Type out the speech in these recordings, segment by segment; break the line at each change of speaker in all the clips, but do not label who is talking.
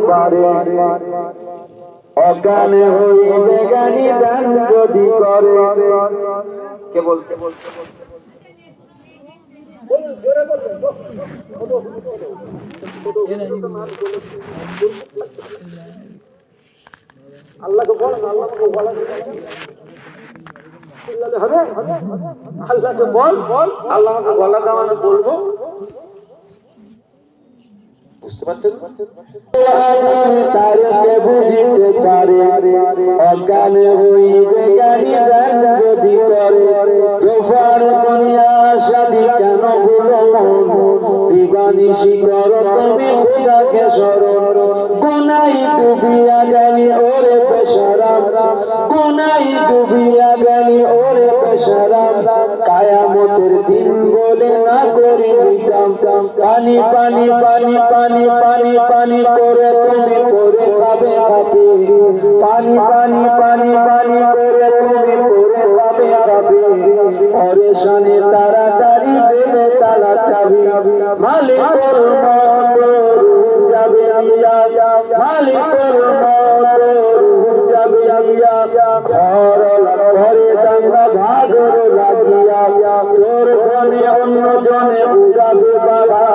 পারে অজ্ঞানে হইবে জ্ঞানী দান যদি করে কে বলতে আল্লাহকে বল আল্লাহকে বলা হবে আল্লাহকে বল আল্লাহকে বলা দাওয়ানো বলবো বুঝতে পারছেন তারকে বুঝিতে পারে অজ্ঞানে হইবে জ্ঞানী দান যদি করে তোফার দুনিয়া শাদি কেন ভুলো মন দিবানিশি করো তুমি খোদাকে স্মরণ গুনাই ডুবিয়া গেলি ওরে বেশারাম গুনাই ডুবিয়া গেলি ওরে বেশারাম কায়ামতের দিন বলে না করি কাম পানি পানি পানি পানি পানি পানি করে তুমি পরে খাবে খাবে পানি পানি পানি পানি করে তুমি পরে খাবে খাবে পরেশানে তাড়াতাড়ি দেবে তালা চাবি মালিকের মত যাবে আইয়া মালিকের মত যাবে আইয়া ঘর ঘরে দাঙ্গা ভাগর লাগিয়া তোর ধনে অন্য জনে উড়াবে বাবা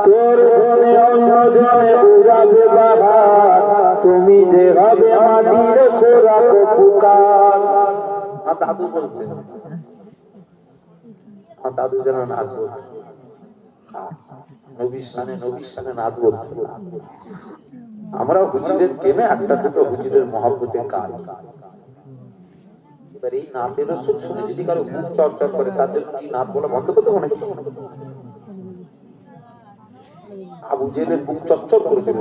তোর ধনে অন্য জনে উড়াবে বাবা তুমি যে হবে মাটির খোরাক পুকার দাদু বলছে দাদু যেন নাচ বলছে নবীর সানে নাচ বলছে আমরা হুজুরের প্রেমে একটা দুটো হুজুরের মহব্বতে কাজ এবার এই নাচের সুর শুনে যদি কারো মুখ চর্চা করে তার জন্য কি নাচ বলা বন্ধ করতে হবে নাকি আবু জেলের বুক চচ্চর করে দিল